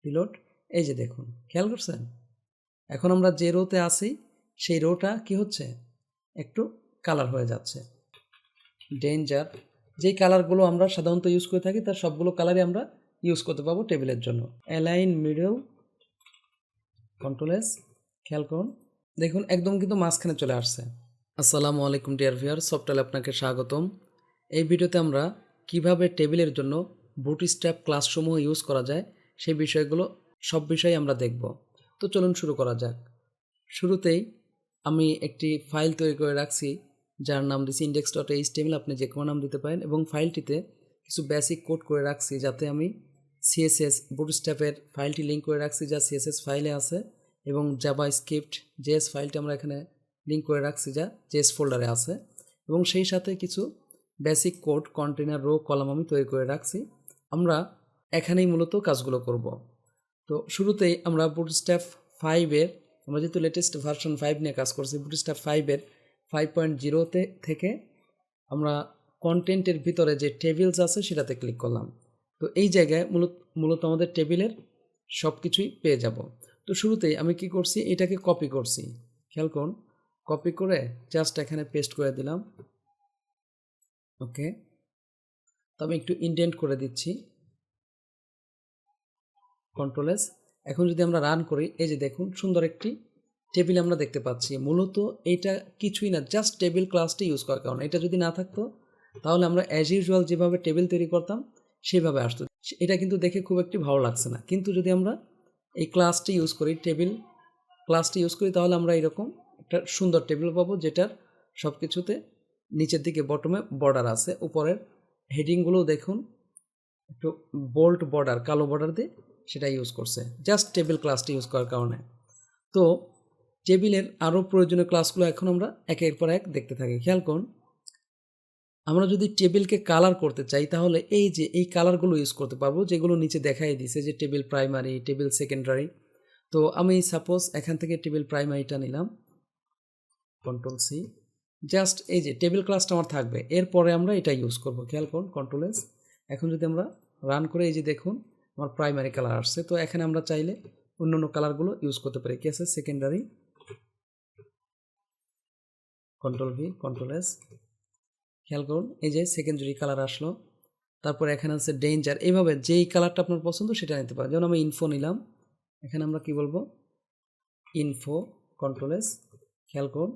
Reload. এই যে দেখুন, খেয়াল করছেন, এখন আমরা যে রোতে আছি সেই রোটা কি হচ্ছে, একটু কালার হয়ে যাচ্ছে। ডেঞ্জার, যেই কালারগুলো আমরা সাধারণত ইউজ করে থাকি তার সবগুলো কালারই আমরা ইউজ করতে পারবো টেবিলের জন্য। অ্যালাইন মিডল, কন্ট্রোল এস, খেয়াল করুন, দেখুন একদম কিন্তু মাঝখানে চলে আসছে। আসসালামু আলাইকুম ডিয়ার ভিউয়ার, সফটওয়্যারে আপনাকে স্বাগতম। এই ভিডিওতে আমরা কিভাবে টেবিলের জন্য বুটস্ট্র্যাপ ক্লাসসমূহ ইউজ করা যায় সেই বিষয়গুলো, সব বিষয় আমরা দেখব। তো চলুন শুরু করা যাক। শুরুতেই আমি একটি ফাইল তৈরি করে রাখছি যার নাম দিচ্ছি index.html, আপনি যে কোনো নাম দিতে পারেন, এবং ফাইলটিতে কিছু বেসিক কোড করে রাখছি যাতে আমি সিএসএস বুটস্ট্র্যাপের ফাইলটি লিঙ্ক করে রাখছি যা সিএসএস ফাইলে আছে, এবং জাভাস্ক্রিপ্ট জেএস ফাইলটি আমরা এখানে লিঙ্ক করে রাখছি যা জেএস ফোল্ডারে আছে, এবং সেই সাথে কিছু basic code, container, row, column আমি তৈরি করে রাখছি। আমরা এখানেই মূলত কাজগুলো করব। তো শুরুতেই আমরা বুটস্ট্র্যাপ 5-এর, আমরা যেহেতু লেটেস্ট ভার্সন 5 নিয়ে কাজ করছি, বুটস্ট্র্যাপ 5-এর 5.0 থেকে আমরা কন্টেন্টের ভিতরে যে টেবিলস আছে সেটাতে ক্লিক করলাম। তো এই জায়গায় মূলত আমাদের টেবিলের সব কিছুই পেয়ে যাব। তো শুরুতেই আমি কি করছি, এটাকে কপি করছি, খেয়াল করুন, কপি করে জাস্ট এখানে পেস্ট করে দিলাম। ওকে, তো আমি একটু ইনডেন্ট করে দিচ্ছি, কন্ট্রোল এস। এখন যদি আমরা রান করি, এই যে দেখুন সুন্দর একটি টেবিল আমরা দেখতে পাচ্ছি। মূলত এটা কিছুই না, জাস্ট টেবিল ক্লাসটি ইউজ করার কারণে। এটা যদি না থাকতো তাহলে আমরা অ্যাজ ইউজুয়াল যেভাবে টেবিল তৈরি করতাম সেইভাবে আসতো। এটা কিন্তু দেখে খুব একটি ভালো লাগছে না, কিন্তু যদি আমরা এই ক্লাসটি ইউজ করি, টেবিল ক্লাসটি ইউজ করি, তাহলে আমরা এরকম একটা সুন্দর টেবিল পাবো যেটার সব কিছুতে নিচের দিকে বটমে বর্ডার আছে, উপরের হেডিংগুলো দেখুন একটু বোল্ড বর্ডার, কালো বর্ডার দিয়ে সেটা ইউজ করছে জাস্ট টেবিল ক্লাসটি ইউজ করার কারণে। তো টেবিলের আরও প্রয়োজনীয় ক্লাসগুলো এখন আমরা একের পর এক দেখতে থাকি। খেয়াল করুন, আমরা যদি টেবিলকে কালার করতে চাই তাহলে এই যে এই কালারগুলো ইউজ করতে পারবো যেগুলো নিচে দেখাই দিছে, যে টেবিল প্রাইমারি, টেবিল সেকেন্ডারি। তো আমি সাপোজ এখান থেকে টেবিল প্রাইমারিটা নিলাম, কন্ট্রোল সি, জাস্ট এই যে টেবিল ক্লাসটা আমার থাকবে, এরপরে আমরা এটা ইউজ করব। খেয়াল করুন, কন্ট্রোল এস। এখন যদি আমরা রান করে, এই যে দেখুন আমার প্রাইমারি কালার আসছে। তো এখানে আমরা চাইলে অন্য অন্য কালারগুলো ইউজ করতে পারি। কি আছে, secondary, control V, control S, খেয়াল করুন এই যে সেকেন্ডারি কালার আসলো। তারপর এখানে আছে ডেঞ্জার। এইভাবে যেই কালারটা আপনার পছন্দ সেটা নিতে পারেন। যেমন আমি ইনফো নিলাম, এখানে আমরা কি বলবো, ইনফো, কন্ট্রোল এস, খেয়াল করুন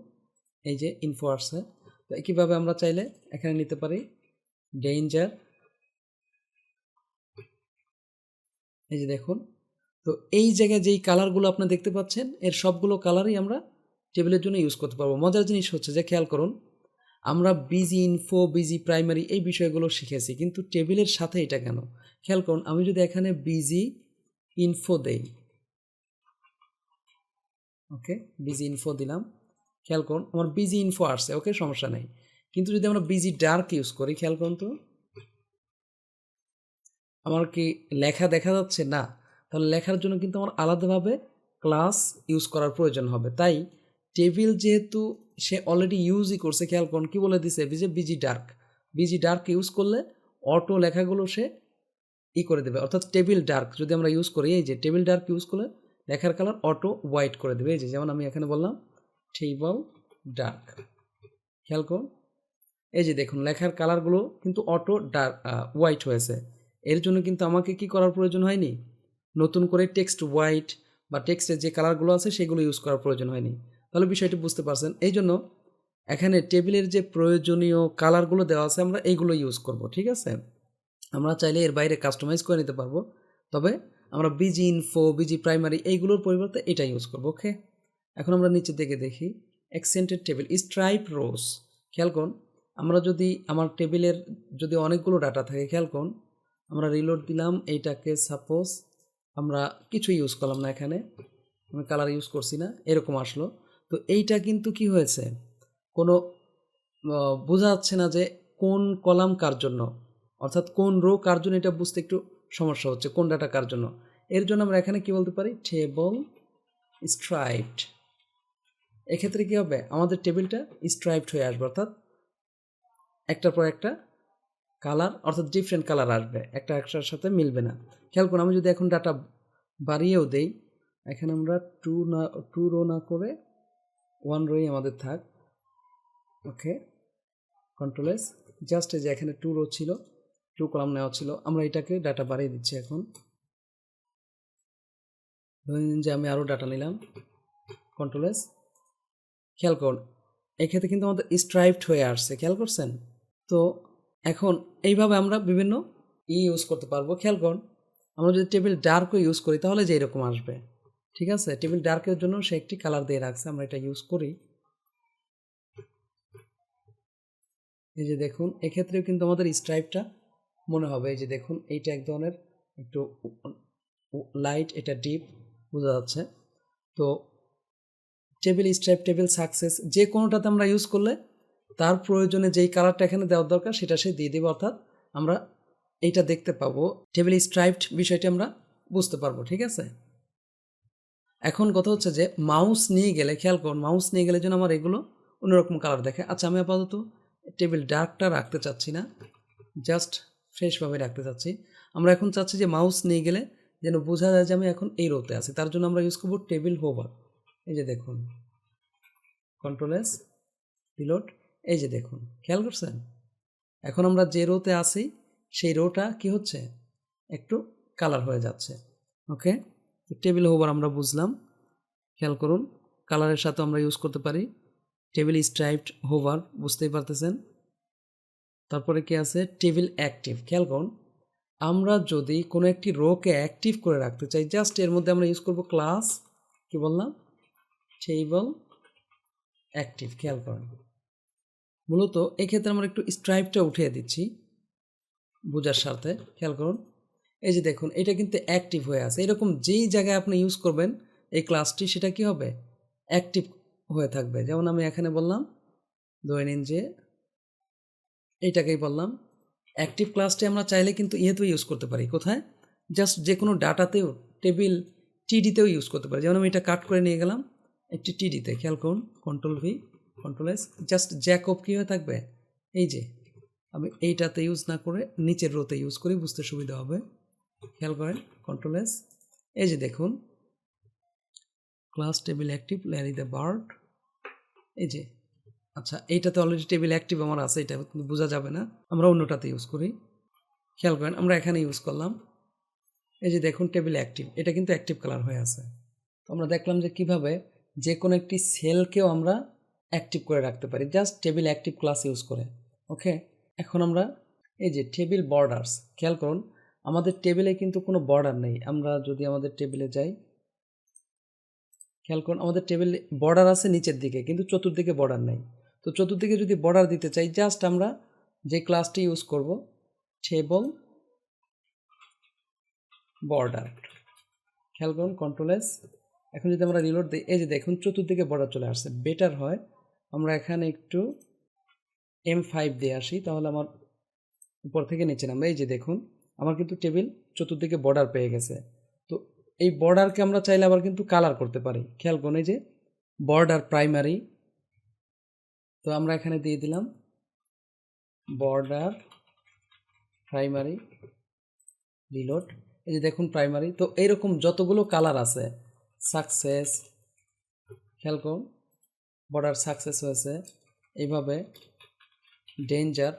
এই যে ইনফো আসছে। তো একইভাবে আমরা চাইলে এখানে নিতে পারি ডেঞ্জার, এই যে দেখুন। তো এই জায়গায় যেই কালারগুলো আপনি দেখতে পাচ্ছেন এর সবগুলো কালারই আমরা টেবিলের জন্য ইউজ করতে পারবো। মজার জিনিস হচ্ছে যে খেয়াল করুন, আমরা বিজি ইনফো, বিজি প্রাইমারি এই বিষয়গুলো শিখেছি, কিন্তু টেবিলের সাথে এটা কেন? খেয়াল করুন, আমি যদি এখানে বিজি ইনফো দেই, ওকে, বিজি ইনফো দিলাম, খেয়াল করুন আমার বিজি ইনফো আসছে, ওকে, সমস্যা নেই। কিন্তু যদি আমরা বিজি ডার্ক ইউজ করি, খেয়াল করুন তো আমার কি লেখা দেখা যাচ্ছে না? তাহলে লেখার জন্য কিন্তু আমার আলাদাভাবে ক্লাস ইউজ করার প্রয়োজন হবে। তাই টেবিল যেহেতু সে অলরেডি ইউজই করছে, খেয়াল করুন কী বলে দিছে, যে busy dark, busy dark use করলে অটো লেখাগুলো সে করে দেবে, অর্থাৎ টেবিল ডার্ক যদি আমরা ইউজ করি, এই যে টেবিল ডার্ক ইউজ করলে লেখার কালার অটো হোয়াইট করে দেবে। এই যে যেমন আমি এখানে বললাম টেবল ডার্ক, খেয়াল করুন এই যে দেখুন লেখার কালারগুলো কিন্তু অটো ডার্ক হোয়াইট হয়েছে। এর জন্য কিন্তু আমাকে কি করার প্রয়োজন হয়নি, নতুন করে টেক্সট হোয়াইট বা টেক্সটের যে কালারগুলো আছে সেগুলো ইউজ করার প্রয়োজন হয়নি। তাহলে বিষয়টি বুঝতে পারছেন। এই জন্য এখানে টেবিলের যে প্রয়োজনীয় কালারগুলো দেওয়া আছে আমরা এইগুলো ইউজ করব, ঠিক আছে? আমরা চাইলে এর বাইরে কাস্টমাইজ করে নিতে পারবো, তবে আমরা বিজি ইনফো, বিজি প্রাইমারি এইগুলোর পরিবর্তে এটা ইউজ করবো। ওকে, এখন আমরা নিচের দিকে দেখি অ্যাকসেন্টেড টেবিল, স্ট্রাইপ রোজ। খেয়াল করুন, আমরা যদি আমার টেবিলের যদি অনেকগুলো ডাটা থাকে, খেয়াল করুন আমরা রিলোড দিলাম এইটাকে, সাপোজ আমরা কিছু ইউজ করলাম না, এখানে আমি কালার ইউজ করছি না, এরকম আসলো। তো এইটা কিন্তু কি হয়েছে, কোনো বোঝা যাচ্ছে না যে কোন কলাম কার জন্য, অর্থাৎ কোন রো কার জন্য, এটা বুঝতে একটু সমস্যা হচ্ছে, কোন ডাটা কার জন্য। এর জন্য আমরা এখানে কি বলতে পারি, টেবল স্ট্রাইপড। এক্ষেত্রে কী হবে, আমাদের টেবিলটা স্ট্রাইপড হয়ে আসবে, অর্থাৎ একটার পর একটা কালার, অর্থাৎ ডিফারেন্ট কালার আসবে, একটা একটার সাথে মিলবে না। খেয়াল করুন আমি যদি এখন ডাটা বাড়িয়েও দেই, এখানে আমরা 2 রো না করে 1 রোই আমাদের থাক। ওকে, কন্ট্রোল এস, জাস্ট এই যে এখানে 2 রো ছিল, 2 কলাম নেওয়া ছিল, আমরা এটাকে ডাটা বাড়িয়ে দিচ্ছি। এখন ধরে নিন যে আমি আরও ডাটা নিলাম, কন্ট্রোল এস, খেয়াল করুন এক্ষেত্রে কিন্তু আমাদের স্ট্রাইপড হয়ে আসছে, খেয়াল করছেন? তো এখন এইভাবে আমরা বিভিন্ন ইউজ করতে পারবো। খেয়াল করুন আমরা যদি টেবিল ডার্কও ইউজ করি তাহলে যে এরকম আসবে, ঠিক আছে? টেবিল ডার্কের জন্য সে একটি কালার দিয়ে রাখছে, আমরা এটা ইউজ করি। এই যে দেখুন এক্ষেত্রেও কিন্তু আমাদের স্ট্রাইপটা মনে হবে। এই যে দেখুন এইটা এক ধরনের একটু লাইট, এটা ডিপ, বোঝা যাচ্ছে। তো টেবিল স্ট্রাইপ, টেবিল সাকসেস, যে কোনোটাতে আমরা ইউজ করলে তার প্রয়োজনে যেই কালারটা এখানে দেওয়ার দরকার সেটা সে দিয়ে দেবে, অর্থাৎ আমরা এইটা দেখতে পাবো, টেবিল স্ট্রাইপড বিষয়টি আমরা বুঝতে পারবো, ঠিক আছে? এখন কথা হচ্ছে যে মাউস নিয়ে গেলে, খেয়াল করুন মাউস নিয়ে গেলে যেন আমার এগুলো অন্যরকম কালার দেখে। আচ্ছা আমি আপাতত টেবিল ডার্কটা রাখতে চাচ্ছি না, জাস্ট ফ্রেশভাবে রাখতে চাচ্ছি। আমরা এখন চাচ্ছি যে মাউস নিয়ে গেলে যেন বোঝা যায় যে আমি এখন এই রোতে আছি, তার জন্য আমরা ইউজ করবো টেবিল হোভার। এই যে দেখুন, কন্ট্রোল এস, রিলোড, এই যে দেখুন, খেয়াল করছেন? এখন আমরা যে রোতে আছি সেই রোটা কি হচ্ছে, একটু কালার হয়ে যাচ্ছে। ওকে, তো টেবিল হোভার আমরা বুঝলাম। খেয়াল করুন কালারের সাথে আমরা ইউজ করতে পারি টেবিল স্ট্রাইপড হোভার, বুঝতেই পারতেছেন। তারপরে কি আছে, টেবিল অ্যাক্টিভ। খেয়াল করুন আমরা যদি কোনো একটি রোকে অ্যাক্টিভ করে রাখতে চাই, জাস্ট এর মধ্যে আমরা ইউজ করব ক্লাস, কি বললাম, টেবল অ্যাক্টিভ। খেয়াল করেন মূলত এক্ষেত্রে আমরা একটু স্ট্রাইপটা উঠিয়ে দিচ্ছি বোঝার স্বার্থে। খেয়াল করুন এই যে দেখুন এটা কিন্তু অ্যাক্টিভ হয়ে আছে, এরকম যেই জায়গায় আপনি ইউজ করবেন এই ক্লাসটি সেটা কি হবে, অ্যাক্টিভ হয়ে থাকবে। যেমন আমি এখানে বললাম, ধরে নিন যে এইটাকেই বললাম অ্যাক্টিভ ক্লাসটি আমরা চাইলে কিন্তু ইয়েতেও ইউজ করতে পারি, কোথায়, জাস্ট যে কোনো ডাটাতেও, টেবিল টিডিতেও ইউজ করতে পারি। যেমন আমি এটা কাট করে নিয়ে গেলাম একটি টিডিতে, খেয়াল করুন control V, control S, just জ্যাকব কী হয়ে থাকবে, এই যে আমি এইটাতে ইউজ না করে নিচের রোতে ইউজ করি, বুঝতে সুবিধা হবে। খেয়াল করেন কন্ট্রোল এস, এই যে দেখুন class table active Larry the bird, এই যে, আচ্ছা এইটাতে অলরেডি টেবিল অ্যাক্টিভ আমার আছে, এটা বোঝা যাবে না, আমরা অন্যটাতে ইউজ করি। খেয়াল করেন আমরা এখানে ইউজ করলাম, এই যে দেখুন টেবিল অ্যাক্টিভ, এটা কিন্তু অ্যাক্টিভ কালার হয়ে আছে। তো আমরা দেখলাম যে কিভাবে যে কোনো একটি সেলকেও আমরা অ্যাক্টিভ করে রাখতে পারি just table active class use করে। ওকে, এখন আমরা এই যে টেবিল বর্ডার্স, খেয়াল করুন আমাদের টেবিলে কিন্তু কোনো বর্ডার নেই। আমরা যদি আমাদের টেবিলে যাই, খেয়াল করুন আমাদের টেবিলে বর্ডার আছে নিচের দিকে, কিন্তু চতুর্দিকে বর্ডার নেই। তো চতুর্দিকে যদি বর্ডার দিতে চাই, জাস্ট আমরা যে ক্লাসটি ইউজ করব টেবল বর্ডার, খেয়াল করুন কন্ট্রোল এস। এখন যদি আমরা রিলোড দিই, এই যে দেখুন চতুর্দিকে বর্ডার চলে আসছে। বেটার হয় আমরা এখানে একটু M5 দিয়ে আসি, তাহলে আমার উপর থেকে নিচে নামবে। এই যে দেখুন আমার কিন্তু টেবিল চতুর্দিকে বর্ডার পেয়ে গেছে। তো এই বর্ডারকে আমরা চাইলে আবার কিন্তু কালার করতে পারি। খেয়াল করুন এই যে বর্ডার প্রাইমারি, তো আমরা এখানে দিয়ে দিলাম বর্ডার প্রাইমারি, রিলোড, এই যে দেখুন প্রাইমারি। তো এইরকম যতগুলো কালার আছে, সাকসেস, খেয়াল করুন বর্ডার সাকসেস হয়েছে, এইভাবে ডেঞ্জার,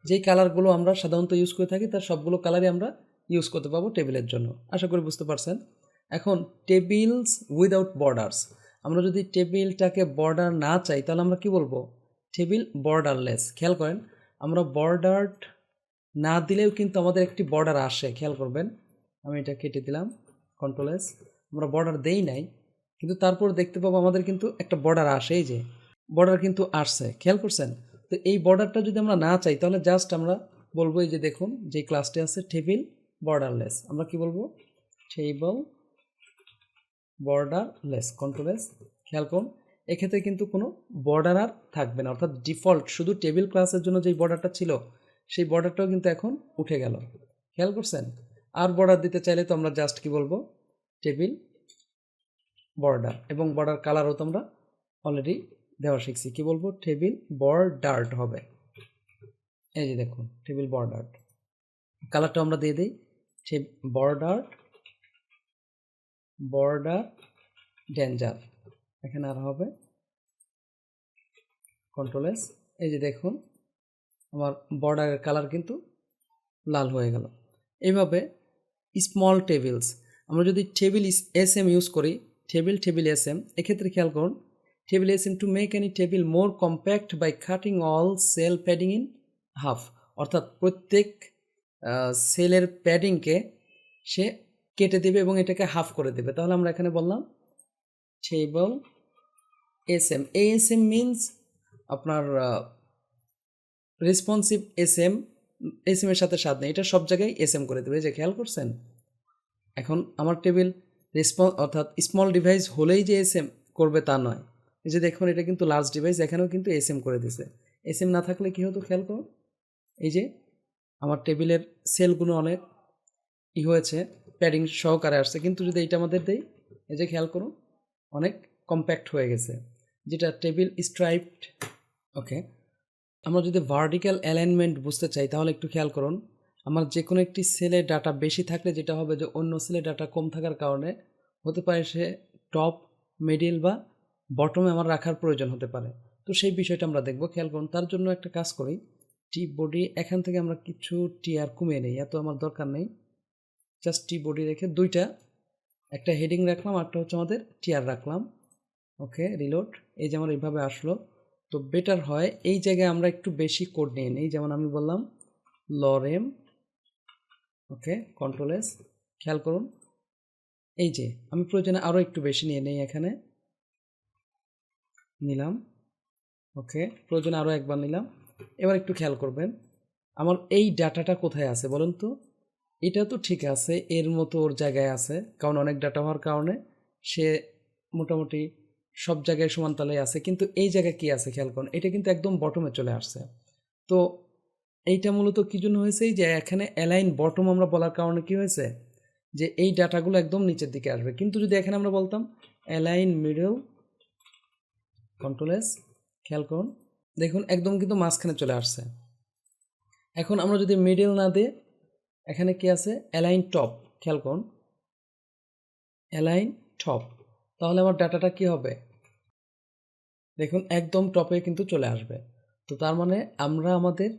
যেই কালারগুলো আমরা সাধারণত ইউজ করে থাকি তার সবগুলো কালারই আমরা ইউজ করতে পারবো টেবিলের জন্য। আশা করি বুঝতে পারছেন। এখন টেবিলস উইদাউট বর্ডার্স, আমরা যদি টেবিলটাকে বর্ডার না চাই তাহলে আমরা কি বলবো, টেবিল বর্ডারলেস। খেয়াল করেন আমরা বর্ডার না দিলেও কিন্তু আমাদের একটি বর্ডার আসে, খেয়াল করবেন। আমি এটা কেটে দিলাম কন্ট্রোল এস, আমরা বর্ডার দেই নাই কিন্তু তারপর দেখতে পাবো আমাদের কিন্তু একটা বর্ডার আসে, এই যে বর্ডার কিন্তু আসছে, খেয়াল করছেন। তো এই বর্ডারটা যদি আমরা না চাই তাহলে জাস্ট আমরা বলবো এই যে দেখুন যে ক্লাসটি আছে টেবিল বর্ডারলেস, আমরা কি বলবো টেবল বর্ডারলেস, কন্ট্রোল এস। খেয়াল করুন এক্ষেত্রে কিন্তু কোনো বর্ডার আর থাকবে না, অর্থাৎ ডিফল্ট শুধু টেবিল ক্লাসের জন্য যেই বর্ডারটা ছিল সেই বর্ডারটাও কিন্তু এখন উঠে গেল, খেয়াল করছেন। আর বর্ডার দিতে চাইলে তো আমরা জাস্ট কি বলবো টেবিল বর্ডার, এবং বর্ডার কালারও তো আমরা অলরেডি দেওয়া শিখছি, কি বলবো টেবিল বর্ডার হবে। এই যে দেখুন টেবিল বর্ডার, কালারটা আমরা দিয়ে দিই বর্ডার বর্ডার ডেঞ্জার, এখানে আর হবে কন্ট্রোল এস। এই যে দেখুন আমার বর্ডারের কালার কিন্তু লাল হয়ে গেল। এইভাবে স্মল টেবিলস, আমরা যদি টেবিল এস এম ইউজ করি, টেবিল এস এম, এক্ষেত্রে খেয়াল করুন table S M to make any table more compact by cutting all cell padding in half, অর্থাৎ প্রত্যেক সেলের প্যাডিংকে সে কেটে দেবে এবং এটাকে হাফ করে দেবে। তাহলে আমরা এখানে বললাম table S M, S M means আপনার responsive S M, S M এর সাথে স্বাদ নেই, এটা সব জায়গায় এস এম করে দেবে, যে খেয়াল করছেন। এখন আমার টেবিল অর্থাৎ স্মল ডিভাইস হলেই যে এস এম করবে তা নয়, এই যে দেখুন এটা কিন্তু লার্জ ডিভাইস, এখানেও কিন্তু এস এম করে দিছে। এস এম না থাকলে কী হতো খেয়াল করুন, এই যে আমার টেবিলের সেলগুলো অনেক হয়েছে, প্যাডিং সহকারে আসছে, কিন্তু যদি এইটা আমাদের দেই, এই যে খেয়াল করুন অনেক কম্প্যাক্ট হয়ে গেছে, যেটা টেবিল স্ট্রাইপড। ওকে, আমরা যদি ভার্টিক্যাল অ্যালাইনমেন্ট বুঝতে চাই তাহলে একটু খেয়াল করুন, আমার যে কোনো একটি সেলে ডাটা বেশি থাকলে যেটা হবে যে অন্য সেলে ডাটা কম থাকার কারণে হতে পারে সে টপ, মিডিল বা বটমে আমার রাখার প্রয়োজন হতে পারে। তো সেই বিষয়টা আমরা দেখব, খেয়াল করুন। তার জন্য একটা কাজ করি, টি বডি এখান থেকে আমরা কিছু টিআর কমিয়ে নেই, এত আমার দরকার নেই, জাস্ট টি বডি রেখে দুইটা, একটা হেডিং রাখলাম, একটা হচ্ছে আমাদের টিআর রাখলাম। ওকে, রিলোড। এই যে আমার এইভাবে আসলো, তো বেটার হয় এই জায়গায় আমরা একটু বেশি কোড নিয়ে নিই, যেমন আমি বললাম লরেম। ওকে, কন্ট্রোল এস, খেয়াল করুন এই যে আমি প্রয়োজনে আরও একটু বেশি নিয়ে নেই, এখানে নিলাম। ওকে, প্রয়োজনে আরও একবার নিলাম। এবার একটু খেয়াল করবেন আমার এই ডাটাটা কোথায় আছে বলুন তো। এটা তো ঠিক আছে, এর মতো ওর জায়গায় আছে, কারণ অনেক ডাটা হওয়ার কারণে সে মোটামুটি সব জায়গায় সমান তালে আছে, কিন্তু এই জায়গায় কি আছে খেয়াল করুন, এটা কিন্তু একদম বটমে চলে আসছে। তো এইটা মূলত কী জন্য হয়েছে, যে এখানে অ্যালাইন বটম আমরা বলার কারণে কি হয়েছে, যে এই ডাটাগুলো একদম নিচের দিকে আসবে। কিন্তু যদি এখানে আমরা বলতাম অ্যালাইন মিডল, কন্ট্রোল এস, খেয়াল করুন দেখুন একদম কিন্তু মাঝখানে চলে আসছে। এখন আমরা যদি মিডল না দিয়ে এখানে কি আছে অ্যালাইন টপ, খেয়াল করুন অ্যালাইন টপ, তাহলে আমার ডাটাটা কি হবে দেখুন একদম টপে কিন্তু চলে আসবে। তো তার মানে আমরা আমাদের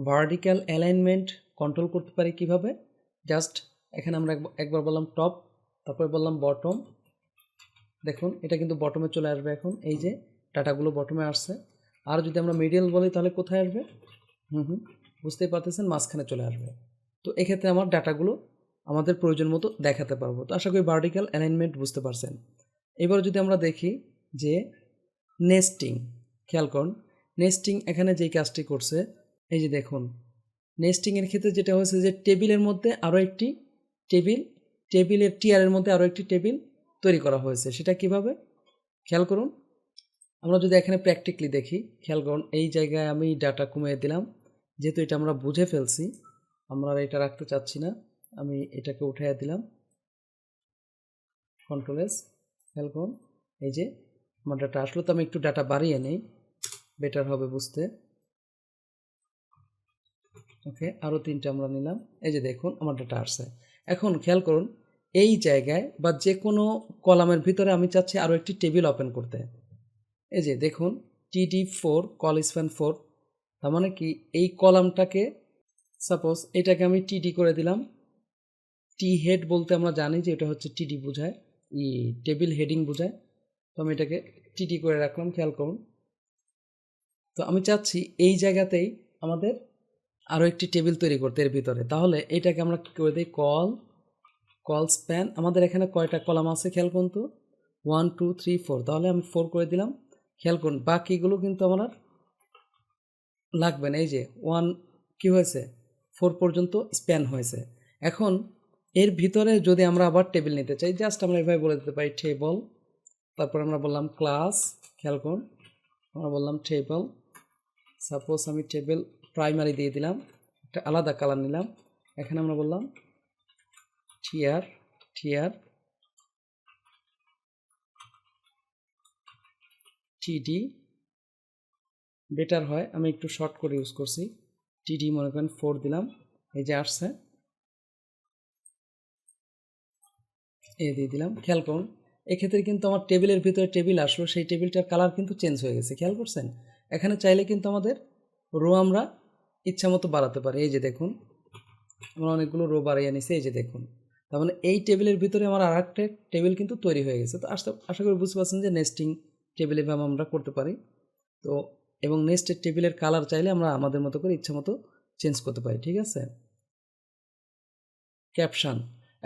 ভার্টিক্যাল অ্যালাইনমেন্ট কন্ট্রোল করতে পারি কিভাবে, জাস্ট এখানে আমরা একবার বললাম টপ, তারপরে বললাম বটম, দেখুন এটা কিন্তু বটমে চলে আসবে। এখন এই যে ডাটাগুলো বটমে আসছে। আর যদি আমরা মিডল বলি তাহলে কোথায় আসবে, বুঝতেই পারতেছেন মাঝখানে চলে আসবে। তো এক্ষেত্রে আমার ডাটাগুলো আমাদের প্রয়োজন মতো দেখাতে পারবো। তো আশা করি ভার্টিক্যাল অ্যালাইনমেন্ট বুঝতে পারছেন। এবার যদি আমরা দেখি যে নেস্টিং, খেয়াল করুন নেস্টিং এখানে যেই কাজটি করছে, এই যে দেখুন নেস্টিংয়ের ক্ষেত্রে যেটা হয়েছে যে টেবিলের মধ্যে আরও একটি টেবিলের টিয়ারের মধ্যে আরও একটি টেবিল তৈরি করা হয়েছে। সেটা কিভাবে খেয়াল করুন, আমরা যদি এখানে প্র্যাকটিক্যালি দেখি, খেয়াল করুন এই জায়গায় আমি ডাটা কমিয়ে দিলাম, যেহেতু এটা আমরা বুঝে ফেলছি, আমরা এটা রাখতে চাচ্ছি না, আমি এটাকে উঠিয়ে দিলাম, কন্ট্রোল এস, খেয়াল করুন এই যে আমার ডাটা আসলো। তো আমি একটু ডাটা বাড়িয়ে নেই, বেটার হবে বুঝতে। ওকে, আরও তিনটা আমরা নিলাম, এই যে দেখুন আমার ডাটা আসছে। এখন খেয়াল করুন এই জায়গায় বা যে কোনো কলামের ভিতরে আমি চাচ্ছি আরও একটি টেবিল ওপেন করতে। এই যে দেখুন TD4 কল স্প্যান 4, তার মানে কি এই কলামটাকে সাপোজ এটাকে আমি TD করে দিলাম। টি হেড বলতে আমরা জানি যে এটা হচ্ছে TD বোঝায়, টেবিল হেডিং বোঝায়। তো আমি এটাকে TD করে রাখলাম, খেয়াল করুন। তো আমি চাচ্ছি এই জায়গাতেই আমাদের আরও একটি টেবিল তৈরি করতে এর ভিতরে, তাহলে এটাকে আমরা কী করে দিই কল স্প্যান। আমাদের এখানে কয়টা কলাম আছে খেয়াল করুন তো, 1 2 3 4, তাহলে আমি 4 করে দিলাম। খেয়াল করুন বাকিগুলো কিন্তু আমার লাগবে না, এই যে 1 কি হয়েছে 4 পর্যন্ত স্প্যান হয়েছে। এখন এর ভিতরে যদি আমরা আবার টেবিল নিতে চাই, জাস্ট আমরা এভাবে বলে দিতে পারি টেবল, তারপর আমরা বললাম ক্লাস, খেয়াল করুন আমরা বললাম টেবল, সাপোজ আমি টেবিল প্রাইমারি দিয়ে দিলাম, একটা আলাদা কালার নিলাম, এখানে আমরা বললাম টিআর TD, বেটার হয় আমি একটু শর্ট করে ইউজ করছি, TD মনে করেন 4 দিলাম, এই যে আসছে। দিয়ে দিলাম। খেয়াল করুন এক্ষেত্রে কিন্তু আমার টেবিলের ভিতরে টেবিল আসলো, সেই টেবিলটার কালার কিন্তু চেঞ্জ হয়ে গেছে, খেয়াল করছেন। এখানে চাইলে কিন্তু আমাদের রো আমরা ইচ্ছা মতো বাড়াতে পারি। এই যে দেখুন আমরা অনেকগুলো রো বাড়িয়ে নিছি, এই যে দেখুন। তার মানে এই টেবিলের ভিতরে আমার আর একটা টেবিল কিন্তু তৈরি হয়ে গেছে। তো আশা করি বুঝতে পারছেন যে নেস্টিং টেবিল এভাবে আমরা করতে পারি। তো এবং নেক্সটের টেবিলের কালার চাইলে আমরা আমাদের মতো করে ইচ্ছা মতো চেঞ্জ করতে পারি, ঠিক আছে। ক্যাপশান,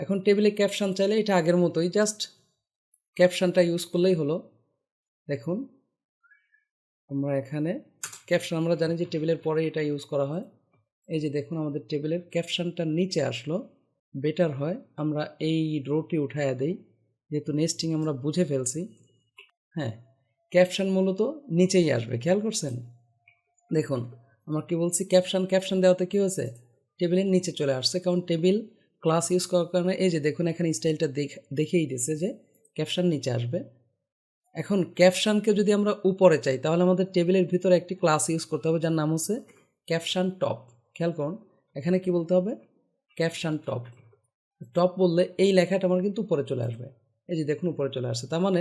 এখন টেবিলে ক্যাপশান চাইলে এটা আগের মতোই, জাস্ট ক্যাপশানটা ইউজ করলেই হলো। দেখুন আমরা এখানে ক্যাপশান আমরা জানি যে টেবিলের পরে এটা ইউজ করা হয়। এই যে দেখুন আমাদের টেবিলের ক্যাপশানটা নিচে আসলো। বেটার হয় আমরা এই রোটি উঠাইয়া দেই, যেহেতু নেস্টিং আমরা বুঝে ফেলছি। হ্যাঁ, ক্যাপশান মূলত নিচেই আসবে, খেয়াল করছেন। দেখুন আমরা কি বলছি, ক্যাপশান দেওয়াতে কী হয়েছে, টেবিলের নিচে চলে আসছে, কারণ টেবিল ক্লাস ইউজ করার কারণে এই যে দেখুন এখানে স্টাইলটা দেখেই দিচ্ছে যে ক্যাপশান নিচে আসবে। এখন ক্যাপশানকে যদি আমরা উপরে চাই তাহলে আমাদের টেবিলের ভিতরে একটি ক্লাস ইউজ করতে হবে যার নাম হচ্ছে ক্যাপশান টপ। খেয়াল করুন এখানে কি বলতে হবে, ক্যাপশান টপ। টপ বললে এই লেখাটা আমার কিন্তু উপরে চলে আসবে, এই যে দেখুন উপরে চলে আসছে। তার মানে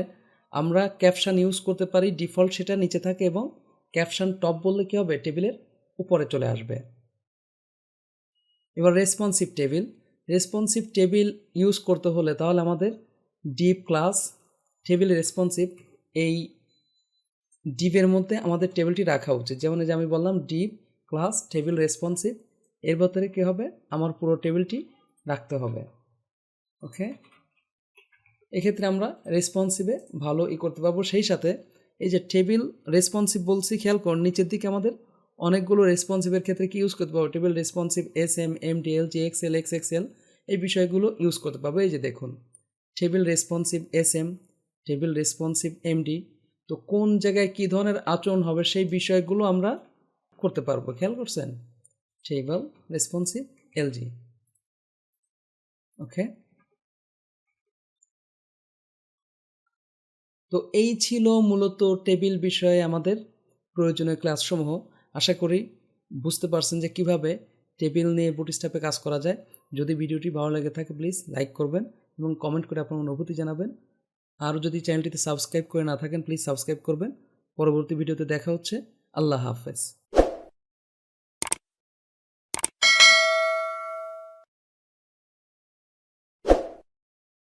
আমরা ক্যাপশান ইউজ করতে পারি, ডিফল্ট সেটা নিচে থাকে, এবং ক্যাপশান টপ বললে কী হবে, টেবিলের উপরে চলে আসবে। এবার রেসপন্সিভ টেবিল ইউজ করতে হলে তাহলে আমাদের ডিপ ক্লাস টেবিল রেসপন্সিভ, এই ডিপের মধ্যে আমাদের টেবিলটি রাখা উচিত। যেমন যে আমি বললাম ডিপ ক্লাস টেবিল রেসপন্সিভ, এর ভেতরে কী হবে, আমার পুরো টেবিলটি রাখতে হবে। ওকে, এক্ষেত্রে আমরা রেসপন্সিভে ভালো করতে পারবো। সেই সাথে এই যে টেবিল রেসপন্সিভ বলছি, খেয়াল করুন নিচের দিকে আমাদের অনেকগুলো রেসপন্সিভের ক্ষেত্রে কি ইউজ করতে পারবো, table responsive SM, MDL, GXL, XXL, এই বিষয়গুলো ইউজ করতে পারবো। এই যে দেখুন table responsive SM, table responsive MD, তো কোন জায়গায় কী ধরনের আচরণ হবে সেই বিষয়গুলো আমরা করতে পারবো, খেয়াল করছেন। Table responsive LG। ওকে, তো এই ছিল মূলত টেবিল বিষয়ে আমাদের প্রয়োজনীয় ক্লাসসমূহ। আশা করি বুঝতে পারছেন যে কিভাবে টেবিল নিয়ে বুটস্ট্র্যাপে কাজ করা যায়। যদি ভিডিওটি ভালো লেগে থাকে প্লিজ লাইক করবেন এবং কমেন্ট করে আপনার অনুভূতি জানাবেন। আর যদি চ্যানেলটিতে সাবস্ক্রাইব করে না থাকেন প্লিজ সাবস্ক্রাইব করবেন। পরবর্তী ভিডিওতে দেখা হচ্ছে। আল্লাহ হাফেজ।